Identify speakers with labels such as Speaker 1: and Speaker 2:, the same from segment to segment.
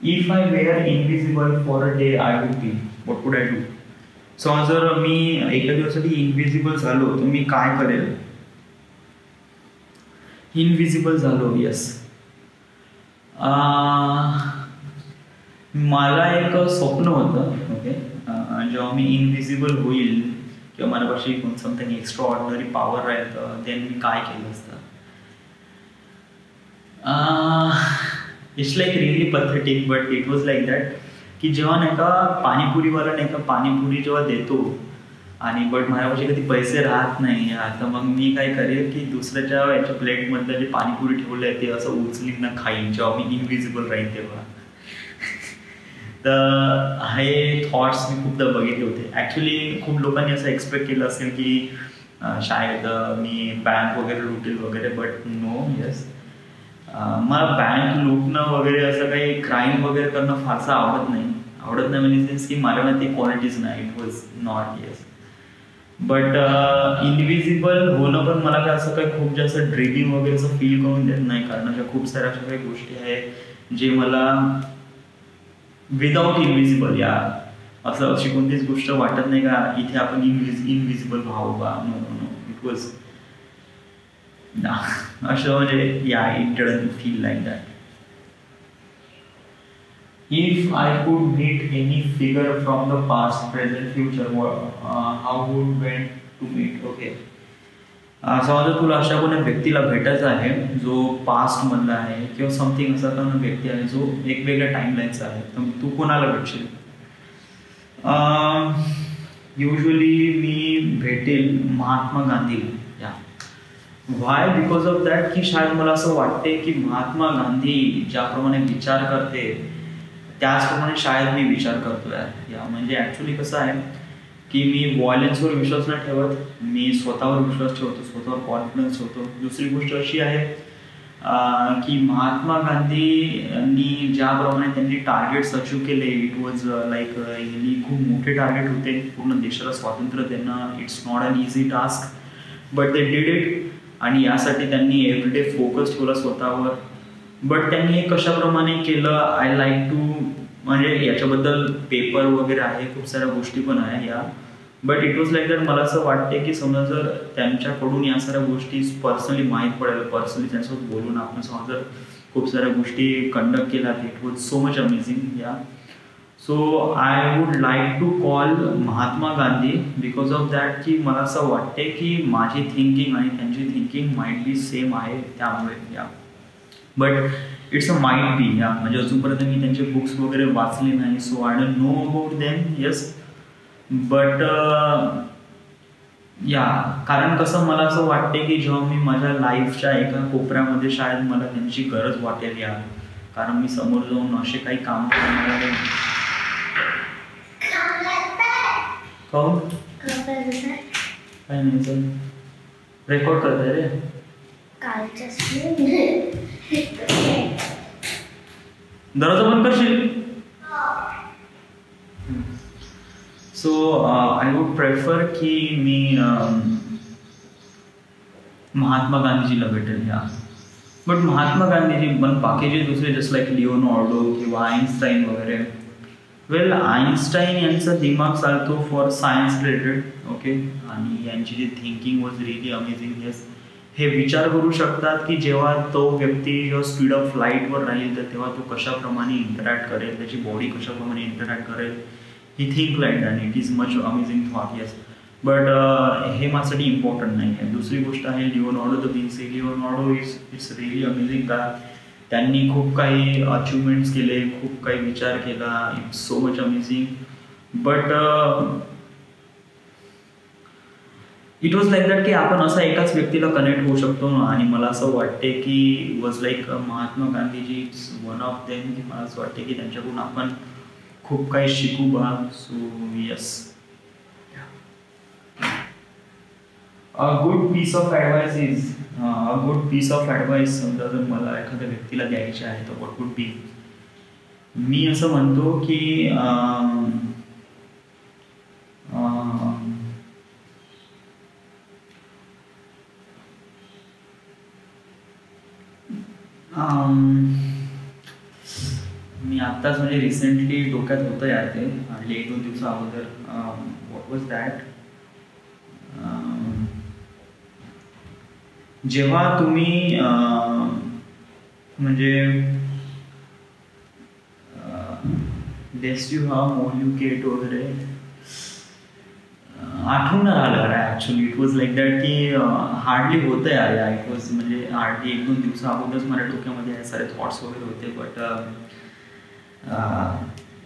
Speaker 1: If I were invisible for a day I would be, what would I do? So जर मी एका दिवसासाठी invisible झालो तर मी काय करेल? इनविजिबल झालो, येस. मला एक स्वप्न होतं, ओके, जेव्हा मी इनविजिबल होईल किंवा माझ्यापाशी समथिंग एक्स्ट्रा ऑर्डिनरी पॉवर राहील तर देन मी काय केलं असतं. It's like really pathetic but it was like that की जेव्हा नाही का पाणीपुरीवाला नाही का पाणीपुरी जेव्हा देतो आणि बट माझ्यापाशी कधी पैसे राहत नाही तर मग मी काय करेल की दुसऱ्याच्या याच्या प्लेटमधलं जे पाणीपुरी ठेवलं आहे ते असं उचलीन ना खाईन जेव्हा मी इनविजिबल राहीन तेव्हा. तर हे थॉट्स मी खूपदा बघितले होते. ॲक्च्युली खूप लोकांनी असं एक्सपेक्ट केलं असेल की शायद मी बँक वगैरे लुटेल वगैरे, बट नो. येस, मला बँक लुटणं वगैरे असं काही क्राईम वगैरे करणं फारसं आवडत नाही. इन सेन्स की माझ्यामध्ये ती क्वालिटीज नाही. It was not. Yes, but invisible होणं पण मला काय असं काही खूप जास्त ड्रीमिंग वगैरे असं फील करून देत नाही, कारण अशा खूप साऱ्या अशा काही गोष्टी आहे जे मला विदाउट इनविजिबल या असं अशी कोणतीच गोष्ट वाटत नाही का इथे आपण इनविजिबल व्हावं का. No no no, it was असं म्हणजे या it doesn't feel like that. If I could meet any figure from the past, present, future, how would went to meet? Okay. समजा तुला अशा कोणा व्यक्तीला भेटायचं आहे जो पास्ट मधला आहे किंवा समथिंग असा कोणा व्यक्ती आहे जो वेगवेगळ्या टाइमलाईनचा आहे, तर तू कोणाला भेटशील? युजली मी भेटेल महात्मा गांधी. या व्हाय? बिकॉज ऑफ दॅट की शायद मला असं वाटते की महात्मा गांधी ज्याप्रमाणे विचार करते त्याचप्रमाणे शायद मी विचार करतोय. या म्हणजे ॲक्च्युली कसं आहे की मी व्हायलन्सवर विश्वास नाही ठेवत, मी स्वतःवर विश्वास ठेवतो, स्वतःवर कॉन्फिडन्स ठेवतो. दुसरी गोष्ट अशी आहे की महात्मा गांधींनी ज्याप्रमाणे त्यांनी टार्गेट्स अचीव केले, इट वॉज लाईक यांनी खूप मोठे टार्गेट होते पूर्ण देशाला स्वातंत्र्य देणं. It's not an easy task but they did it. आणि यासाठी त्यांनी एव्हरीडे फोकस ठेवला स्वतःवर. बट त्यांनी हे कशाप्रमाणे केलं आय लाईक टू, म्हणजे याच्याबद्दल पेपर वगैरे आहे, खूप साऱ्या गोष्टी पण आहे या. But it was like that मला असं वाटते की समजा जर त्यांच्याकडून या साऱ्या गोष्टी पर्सनली माहीत पडेल, पर्सनली त्यांच्यासोबत बोलून आपण समजा जर खूप साऱ्या गोष्टी कंडक्ट केल्या, it was so much amazing. Yeah so I would like to call Mahatma Gandhi because of that की मला असं वाटते की माझी थिंकिंग आणि त्यांची थिंकिंग माइट बी सेम आहे त्यामुळे. या but it's a might be. या म्हणजे अजूनपर्यंत मी त्यांचे बुक्स वगैरे वाचले नाही, so I don't know about them. Yes, but या कारण कसं मला असं वाटते की जेव्हा मी माझ्या लाईफच्या एका कोपऱ्यामध्ये शायद मला त्यांची गरज वाटेल. या कारण मी समोर जाऊन असे काही काम करणार नाही. काय नाही सर, रेकॉर्ड करताय रे. दरवाजा बंद करशील? सो आय वुड प्रेफर की मी महात्मा गांधीजीला भेटेल. या बट महात्मा गांधीजी पण बाकीचे दुसरे जस्ट लाईक लिओनार्डो किंवा आईन्स्टाईन वगैरे, वेल आईन्स्टाईन यांचा दिमाग चालतो फॉर सायन्स रिलेटेड. ओके, आणि यांची जी thinking was really amazing. Yes, हे विचार करू शकतात की जेव्हा तो व्यक्ती जेव्हा स्पीड ऑफ लाईटवर राहील तर तेव्हा तो कशाप्रमाणे इंटरॅक्ट करेल, त्याची बॉडी कशाप्रमाणे इंटरॅक्ट करेल. He think like that. It is much amazing thought. Yes, but हे माझ्यासाठी इम्पॉर्टंट नाही आहे. दुसरी गोष्ट आहे Leonardo da Vinci. Leonardo it's really amazing का त्यांनी खूप काही अचिव्हमेंट्स केले, खूप काही विचार केला. It's so much amazing. But it was like that की आपण असं एकाच व्यक्तीला कनेक्ट होऊ शकतो आणि मला असं वाटते की was like Mahatma Gandhiji it's one of them. की मला असं वाटते की त्यांच्याकडून आपण खूप काही शिकू बा. So yes, a good piece of advice is a good piece of advice समजा जर मला एखाद्या व्यक्तीला द्यायचे आहे तर व्हॉट वुड बी? मी असं म्हणतो की मी आणि आत्ताच म्हणजे रिसेंटली डोक्यात होतं यार ते हार्डली 1-2 दिवसा अगोदर. व्हॉट वॉज दॅट, जेव्हा तुम्ही म्हणजे less you have more you get वगैरे आठवून नाही राहिलं यार actually. It was like that की हार्डली होतं यार या. इट वॉज म्हणजे हार्डली 1-2 दिवसा अगोदरच माझ्या डोक्यामध्ये हे सारे थॉट्स वगैरे होते.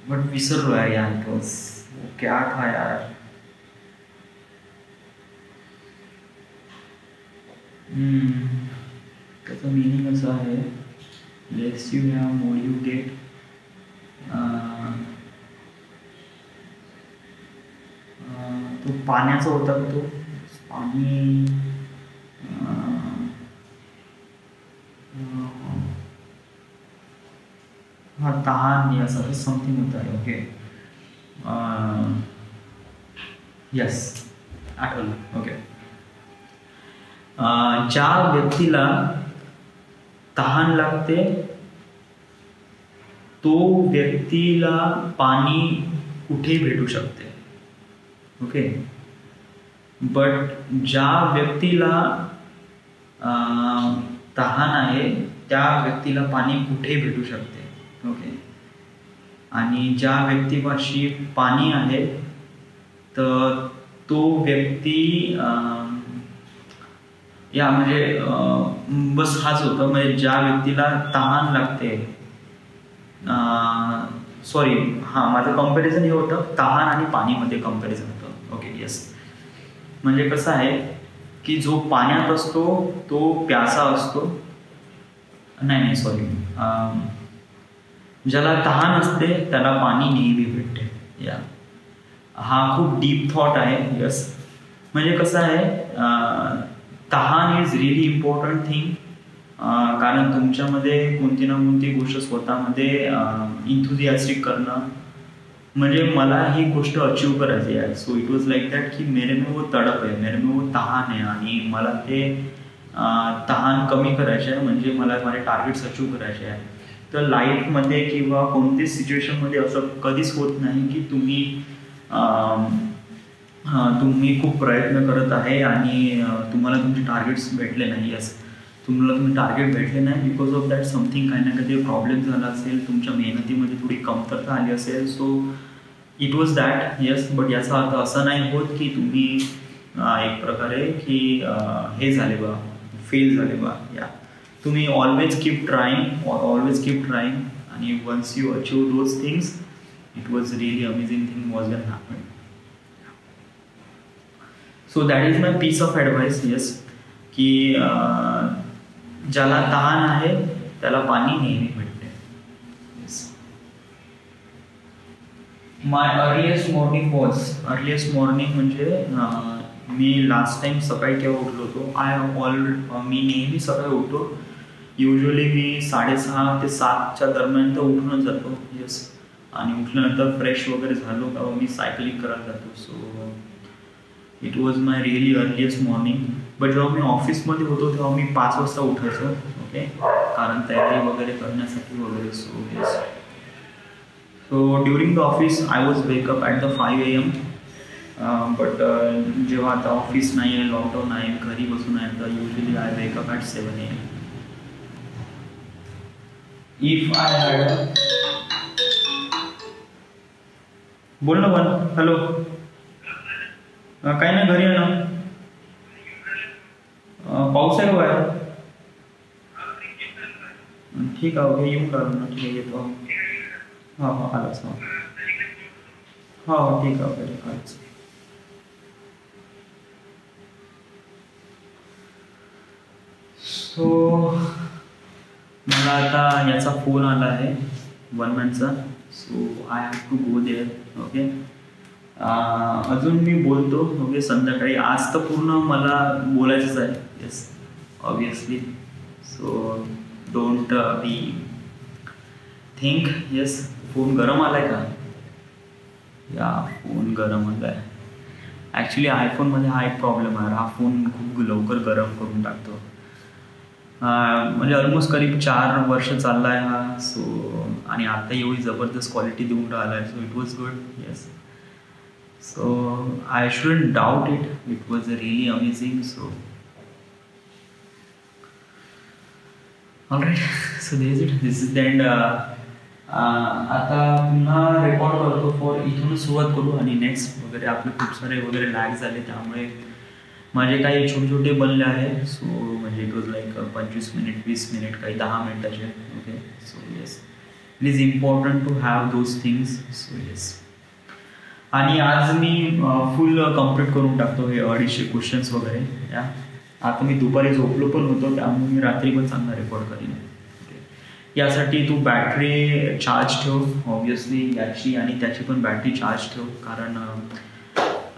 Speaker 1: बट विसरलो यार या. इट वॉज क्या था यार. त्याचं मिनिंग असं आहे, less you have more you get. तो पाण्याचा होता तो पाणी. हा तहान असं समथिंग होतं आहे. ओके यस आठवलं. ओके, ज्या व्यक्तीला तहान लागते तो व्यक्तीला पाणी कुठेही भेटू शकते. ओके, बट ज्या व्यक्तीला तहान आहे त्या व्यक्तीला पाणी कुठेही भेटू शकते. ओके, आणि ज्या व्यक्तीपाशी पाणी आहे तर तो व्यक्ती या म्हणजे बस हाच होतं. म्हणजे ज्या व्यक्तीला तहान लागते, सॉरी हां माझं कम्पॅरिझन हे होतं तहान आणि पाणीमध्ये कम्पॅरिझन होतं. ओके येस, म्हणजे कसं आहे की जो पाण्यात असतो तो प्यासा असतो. नाही सॉरी, ज्याला तहान असते त्याला पाणी नेहमी भेटते. या हा खूप डीप थॉट आहे. यस, म्हणजे कसं आहे तहान इज रिअली इम्पॉर्टंट थिंग. कारण तुमच्यामध्ये कोणती ना कोणती गोष्ट स्वतःमध्ये इंथुझियास्टिक करणं, म्हणजे मला ही गोष्ट अचीव करायची आहे. So it was like that की मेरे में वो तडप आहे, मेरे में वो तहान आहे आणि मला ते तहान कमी करायचे आहे. म्हणजे मला माझे टार्गेट्स अचीव करायचे आहे. तर लाईफमध्ये किंवा कोणत्याच सिच्युएशनमध्ये असं कधीच होत नाही की तुम्ही खूप प्रयत्न करत आहे आणि तुम्हाला तुमचे टार्गेट्स भेटले नाही. यस, तुम्ही टार्गेट भेटले नाही बिकॉज ऑफ दॅट समथिंग काही ना काही प्रॉब्लेम झाला असेल, तुमच्या मेहनतीमध्ये थोडी कमतरता आली असेल. So it was that. Yes, but याचा अर्थ असा नाही होत की तुम्ही एक प्रकारे की हे झाले बा, फेल झाले बा. या तुम्ही always keep trying, always keep trying, आणि once you achieve those things it was really amazing thing was gonna happen. So that is my piece of advice. Yes, की ज्याला तहान आहे त्याला पाणी नेहमी भेटते. My earliest morning was, earliest morning म्हणजे मी लास्ट टाइम सकाळी केव्हा उठलो होतो. मी नेहमी सकाळी उठतो. युजली मी 6:30 ते 7च्या दरम्यान तर उठूनच जातो. येस, आणि उठल्यानंतर फ्रेश वगैरे झालो तेव्हा मी सायकलिंग करायला जातो. So it was my really earliest morning. But जेव्हा मी ऑफिसमध्ये होतो तेव्हा मी 5 वाजता उठायचो. ओके, कारण तयारी वगैरे करण्यासाठी वगैरे. So yes, so during the office I was wake up at the 5 AM. But जेव्हा आता ऑफिस नाही आहे, लॉकडाऊन आहे, घरी बसून आहे, तर usually I wake up at 7 AM. If I had बोल ना वन. हॅलो, काही नाही, घरी आहे ना. पाऊस आहे का बाहेर? ठीक आहे, ओके, येऊन काढू ना. ठीक आहे, येतो. हो आलाच. हो ठीक आहे, ओके काढच. सो मला आता याचा फोन आला आहे वनमॅनचा. So I have to go there. Okay, अजून मी बोलतो. ओके, संध्याकाळी. आज तर पूर्ण मला बोलायचंच आहे. Yes, obviously. So don't be think. Yes, phone गरम आलाय का? या फोन गरम आलाय. ॲक्च्युली आयफोनमध्ये हा एक प्रॉब्लेम आहे. हा फोन खूप लवकर गरम करून टाकतो. म्हणजे ऑलमोस्ट करीब 4 वर्ष चालला आहे हा. सो आणि आता एवढी जबरदस्त क्वालिटी देऊन राहिला आहे. So it was good. Yes. So I shouldn't doubt it. It was really amazing. So all right. So this is the end. आता पुन्हा रेकॉर्ड करतो फॉर इथून सुरुवात करू आणि नेक्स्ट वगैरे आपले खूप सारे वगैरे लॅग झाले त्यामुळे माझे काही छोटे छोटे बनले आहे. सो म्हणजे it was like 25 minute 20 minute काही 10 मिनिटाचे. Okay. So yes it is important to have those things. So yes. आणि आज मी फुल कम्प्लीट करून टाकतो हे 250 क्वेश्चन्स वगैरे. या आता मी दुपारी झोपलो पण होतो त्यामुळे मी रात्री पण चांगला रेकॉर्ड करीन. यासाठी तू बॅटरी चार्ज ठेव ऑब्वियसली याची आणि त्याची पण बॅटरी चार्ज ठेव कारण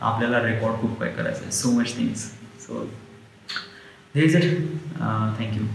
Speaker 1: आपल्याला रेकॉर्ड खूप काय करायचं आहे. So much things. So this is it. Thank you.